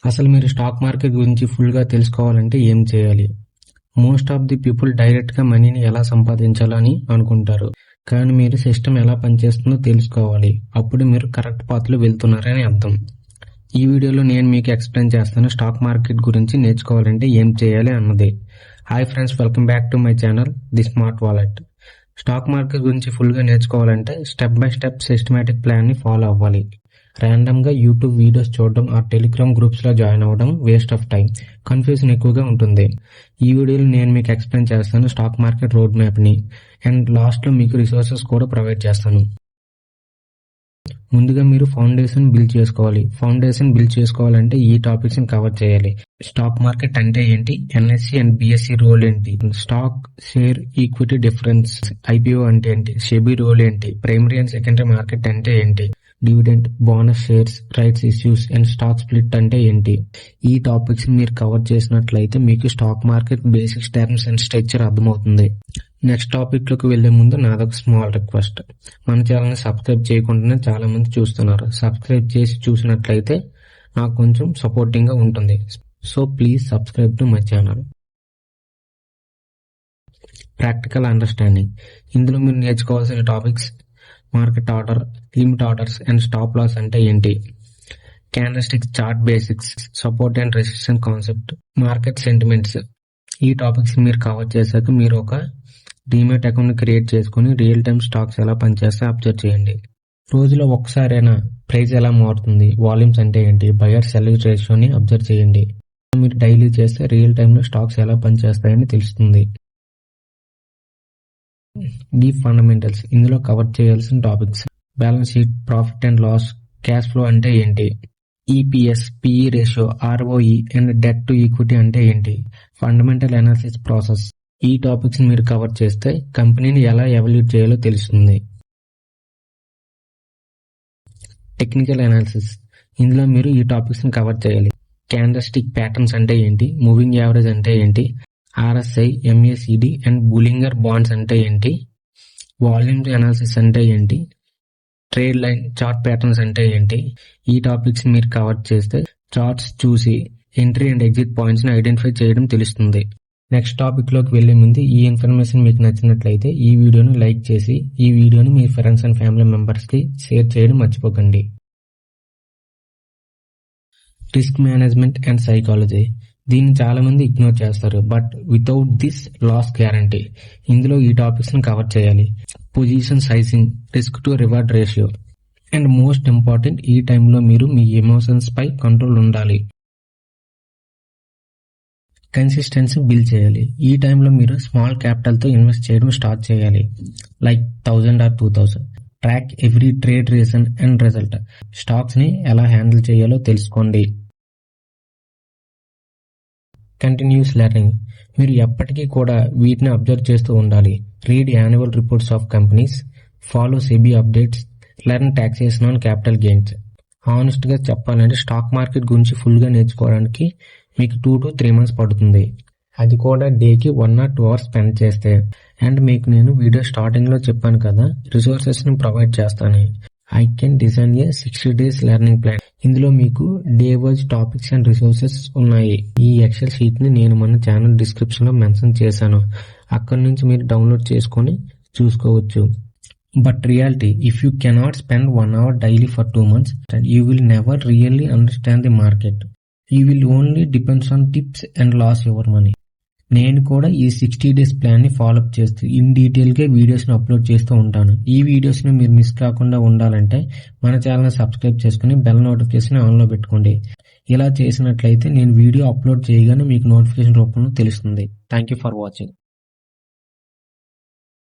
అసలు మీరు stock market గురించి ఫుల్గా తెలుసుకోవాలంటే ఏం చేయాలి? మోస్ట్ ఆఫ్ ది పీపుల్ డైరెక్ట్గా మనీని ఎలా సంపాదించాలని అనుకుంటారు. కానీ మీరు సిస్టమ్ ఎలా పనిచేస్తుందో తెలుసుకోవాలి. అప్పుడు మీరు కరెక్ట్ పాత్లో వెళ్తున్నారని అర్థం. ఈ వీడియోలో నేను మీకు ఎక్స్ప్లెయిన్ చేస్తాను స్టాక్ మార్కెట్ గురించి నేర్చుకోవాలంటే ఏం చేయాలి అన్నది. Hi friends, welcome back to my channel the smart wallet. Stock market గురించి ఫుల్గా నేర్చుకోవాలంటే స్టెప్ బై స్టెప్ సిస్టమేటిక్ ప్లాన్ని ఫాలో అవ్వాలి. ర్యాండమ్గా యూట్యూబ్ వీడియోస్ చూడడం ఆ టెలిగ్రామ్ గ్రూప్స్లో జాయిన్ అవ్వడం వేస్ట్ ఆఫ్ టైం, కన్ఫ్యూజన్ ఎక్కువగా ఉంటుంది. ఈ వీడియోలో నేను మీకు ఎక్స్ప్లెయిన్ చేస్తాను స్టాక్ మార్కెట్ రోడ్ మ్యాప్ని, అండ్ లాస్ట్లో మీకు రిసోర్సెస్ కూడా ప్రొవైడ్ చేస్తాను. ముందుగా మీరు ఫౌండేషన్ బిల్డ్ చేసుకోవాలి. ఫౌండేషన్ బిల్డ్ చేసుకోవాలంటే ఈ టాపిక్స్ ని కవర్ చేయాలి. స్టాక్ మార్కెట్ అంటే ఏంటి, ఎన్ఎస్సి అండ్ బిఎస్సి రోల్ ఏంటి, stock share equity difference, IPO అంటే ఏంటి, సెబీ రోల్ ఏంటి, ప్రైమరీ అండ్ సెకండరీ మార్కెట్ అంటే ఏంటి, dividend, bonus shares, rights issues and stock split అంటే ఏంటి. ఈ టాపిక్స్ మీరు కవర్ చేసినట్లయితే మీకు stock market basics, terms and structure అర్థమవుతుంది. నెక్స్ట్ టాపిక్ లోకి వెళ్లే ముందు నాదొక స్మాల్ రిక్వెస్ట్. మన ఛానల్ని సబ్స్క్రైబ్ చేయకుండానే చాలా మంది చూస్తున్నారు. సబ్స్క్రైబ్ చేసి చూసినట్లయితే నాకు కొంచెం సపోర్టింగ్ గా ఉంటుంది. So please subscribe to my channel. Practical understanding. ఇందులో మీరు నేర్చుకోవాల్సిన topics: market order, limit orders and stop loss అంటే ఏంటి, candlestick chart basics, support and resistance concept, market sentiments. ఈ టాపిక్స్ మీరు కవర్ చేశాక మీరు ఒక డీమ్యాట్ అకౌంట్ క్రియేట్ చేసుకుని రియల్ టైమ్ స్టాక్స్ ఎలా పనిచేస్తే అబ్జర్వ్ చేయండి. రోజులో ఒక్కసారైనా ప్రైస్ ఎలా మారుతుంది, వాల్యూమ్స్ అంటే ఏంటి, బయర్ సెల్లర్ రేషియోని అబ్జర్వ్ చేయండి. మీరు డైలీ చేస్తే రియల్ టైమ్ లో స్టాక్స్ ఎలా పనిచేస్తాయని తెలుస్తుంది. Deep fundamentals. ఇందులో కవర్ చేయాల్సిన topics: balance sheet, profit and loss, cash flow అంటే ఏంటి, EPS, PE ratio, ROE and debt to equity అంటే ఏంటి, ఫండమెంటల్ అనాలిసిస్ ప్రాసెస్. ఈ టాపిక్స్ మీరు కవర్ చేస్తే కంపెనీని ఎలా ఎవాల్యుయేట్ చేయాలో తెలుస్తుంది. Technical analysis. ఇందులో మీరు ఈ టాపిక్స్ ని కవర్ చేయాలి. క్యాండల్స్టిక్ ప్యాటర్న్స్ అంటే ఏంటి, మూవింగ్ యావరేజ్ అంటే ఏంటి, ఆర్ఎస్ఐ, ఎంఏసిడి అండ్ బులింగర్ బాండ్స్ అంటే ఏంటి, వాల్యూమ్ అనాలిసిస్ అంటే ఏంటి, ట్రేడ్ లైన్ చార్ట్ ప్యాటర్న్స్ అంటే ఏంటి. ఈ టాపిక్స్ మీరు కవర్ చేస్తే చార్ట్స్ చూసి ఎంట్రీ అండ్ ఎగ్జిట్ పాయింట్స్ ని ఐడెంటిఫై చేయడం తెలుస్తుంది. నెక్స్ట్ టాపిక్ లోకి వెళ్లే ముందు ఈ ఇన్ఫర్మేషన్ మీకు నచ్చినట్లయితే ఈ వీడియోను లైక్ చేసి ఈ వీడియోని మీ ఫ్రెండ్స్ అండ్ ఫ్యామిలీ మెంబర్స్ కి షేర్ చేయడం మర్చిపోకండి. Risk management and psychology. దీన్ని చాలా మంది ఇగ్నోర్ చేస్తారు, but without this loss guarantee. ఇందులో ఈ టాపిక్స్ ని కవర్ చేయాలి. Position sizing, risk to reward ratio and most important, ఈ టైంలో మీరు మీ ఎమోషన్స్ పై కంట్రోల్ ఉండాలి. కన్సిస్టెన్సీ బిల్డ్ చేయాలి. ఈ టైంలో మీరు స్మాల్ క్యాపిటల్ తో ఇన్వెస్ట్ చేయడం స్టార్ట్ చేయాలి, like 1000 or 2000. Track every trade reason and result. Stocks ని ఎలా హ్యాండిల్ చేయాలో తెలుసుకోండి. Continuous learning. మీరు ఎప్పటికీ కూడా వీటిని అబ్జర్వ్ చేస్తూ ఉండాలి. Read annual reports of companies, follow SEBI updates, learn taxation on capital gains. Honest గా చెప్పాలంటే స్టాక్ మార్కెట్ గురించి ఫుల్ గా నేర్చుకోవడానికి మీకు 2 to 3 months పడుతుంది. అది కూడా డేకి 1 or 2 hours స్పెండ్ చేస్తే. అండ్ మీకు నేను వీడియో స్టార్టింగ్ లో చెప్పాను కదా, రిసోర్సెస్ ని ప్రొవైడ్ చేస్తాను. I can design A 60 days learning plan. ఇందులో మీకు day wise topics and resources ఉన్నాయి. ఈ ఎక్సెల్ షీట్ ని నేను మన ఛానల్ డిస్క్రిప్షన్ లో మెన్షన్ చేశాను. అక్కడ నుంచి మీరు డౌన్లోడ్ చేసుకొని చూసుకోవచ్చు. But reality, if you cannot spend 1 hour daily for 2 months, then you will never really understand the market. You will only depends on tips and lose your money. నేను కూడా ఈ 60 days ప్లాన్ ని follow up చేస్తూ in detail గా videos ని upload చేస్తూ ఉంటాను. ఈ వీడియోస్ ని మీరు మిస్ కాకుండా ఉండాలంటే మన ఛానల్ ని సబ్స్క్రైబ్ చేసుకుని బెల్ నోటిఫికేషన్ ఆన్ లో పెట్టుకోండి. ఇలా చేసినట్లయితే నేను వీడియో అప్లోడ్ చేయగానే మీకు నోటిఫికేషన్ రూపంలో తెలుస్తుంది. Thank you for watching.